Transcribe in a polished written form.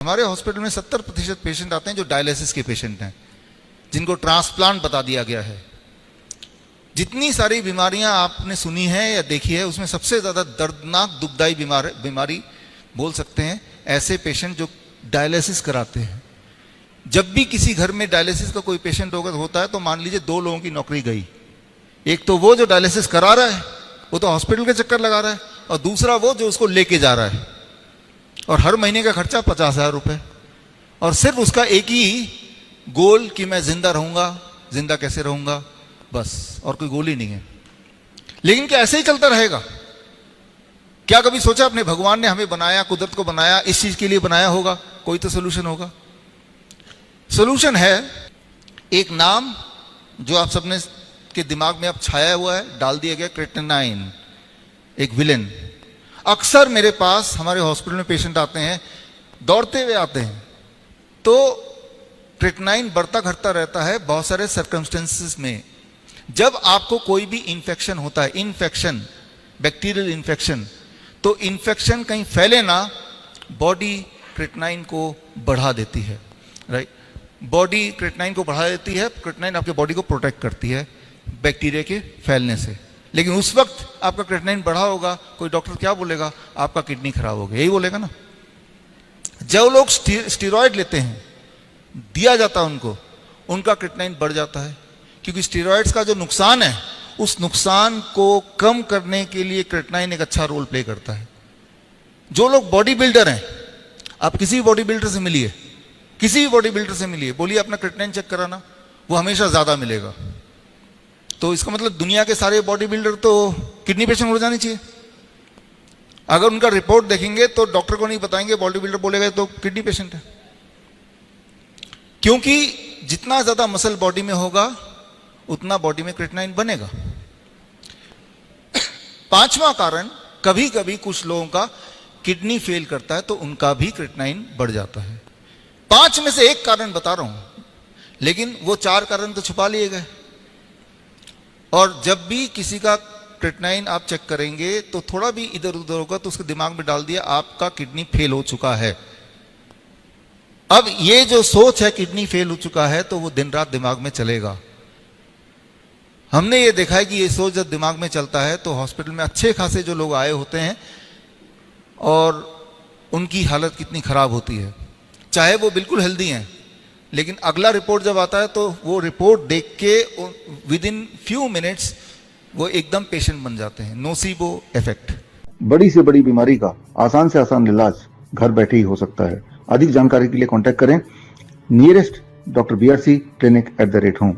हमारे हॉस्पिटल में 70% पेशेंट आते हैं जो डायलिसिस के पेशेंट हैं, जिनको ट्रांसप्लांट बता दिया गया है। जितनी सारी बीमारियां आपने सुनी है या देखी है, उसमें सबसे ज्यादा दर्दनाक दुखदाई बीमारी बोल सकते हैं ऐसे पेशेंट जो डायलिसिस कराते हैं। जब भी किसी घर में डायलिसिस का कोई पेशेंट होता है तो मान लीजिए 2 लोगों की नौकरी गई। एक तो वो जो डायलिसिस करा रहा है, वो तो हॉस्पिटल के चक्कर लगा रहा है, और दूसरा वो जो उसको लेके जा रहा है, और हर महीने का खर्चा 50,000 रुपए, और सिर्फ उसका एक ही गोल कि मैं जिंदा रहूंगा, जिंदा कैसे रहूंगा, बस, और कोई गोल ही नहीं है। लेकिन क्या ऐसे ही चलता रहेगा? क्या कभी सोचा अपने भगवान ने हमें बनाया, कुदरत को बनाया, इस चीज के लिए बनाया होगा? कोई तो सोल्यूशन होगा। सोल्यूशन है एक नाम जो आप सबने के दिमाग में अब छाया हुआ है, डाल दिया गया, क्रिएटिनिन, एक विलेन। अक्सर मेरे पास हमारे हॉस्पिटल में पेशेंट आते हैं, दौड़ते हुए आते हैं, तो क्रिएटिनिन बढ़ता घटता रहता है बहुत सारे सर्कमस्टेंसेस में। जब आपको कोई भी इंफेक्शन होता है, इन्फेक्शन, बैक्टीरियल इन्फेक्शन, तो इन्फेक्शन कहीं फैले ना, बॉडी क्रिएटिनिन को बढ़ा देती है, राइट? बॉडी क्रिएटिनिन को बढ़ा देती है। क्रिएटिनिन आपके बॉडी को प्रोटेक्ट करती है बैक्टीरिया के फैलने से। लेकिन उस वक्त आपका क्रिएटिनिन बढ़ा होगा, कोई डॉक्टर क्या बोलेगा? आपका किडनी खराब हो गया, यही बोलेगा ना। जो लोग स्टेरॉयड लेते हैं, दिया जाता है उनको, उनका क्रिएटिनिन बढ़ जाता है, क्योंकि स्टेरॉयड्स का जो नुकसान है, उस नुकसान को कम करने के लिए क्रिएटिनिन एक अच्छा रोल प्ले करता है। जो लोग बॉडी बिल्डर हैं, आप किसी भी बॉडी बिल्डर से मिलिए, किसी भी बॉडी बिल्डर से मिलिए, बोलिए अपना क्रिएटिनिन चेक कराना, वो हमेशा ज्यादा मिलेगा। तो इसका मतलब दुनिया के सारे बॉडी बिल्डर तो किडनी पेशेंट हो जानी चाहिए। अगर उनका रिपोर्ट देखेंगे तो डॉक्टर को नहीं बताएंगे, बॉडी बिल्डर बोलेगा तो किडनी पेशेंट है। क्योंकि जितना ज्यादा मसल बॉडी में होगा, उतना बॉडी में क्रिएटिनिन बनेगा। 5वां कारण, कभी कभी कुछ लोगों का किडनी फेल करता है तो उनका भी क्रिएटिनिन बढ़ जाता है। 5 में से एक कारण बता रहा हूं, लेकिन वो 4 कारण तो छुपा लिए गए। और जब भी किसी का क्रिएटिनिन आप चेक करेंगे तो थोड़ा भी इधर उधर होगा तो उसके दिमाग में डाल दिया आपका किडनी फेल हो चुका है। अब ये जो सोच है किडनी फेल हो चुका है, तो वो दिन रात दिमाग में चलेगा। हमने ये देखा है कि ये सोच जब दिमाग में चलता है तो हॉस्पिटल में अच्छे खासे जो लोग आए होते हैं और उनकी हालत कितनी खराब होती है, चाहे वो बिल्कुल हेल्दी हैं, लेकिन अगला रिपोर्ट जब आता है तो वो रिपोर्ट देख के विद इन फ्यू मिनट्स वो एकदम पेशेंट बन जाते हैं। Nocebo effect. बड़ी से बड़ी बीमारी का आसान से आसान इलाज घर बैठे ही हो सकता है। अधिक जानकारी के लिए कांटेक्ट करें nearest doctor BRC clinic @ home.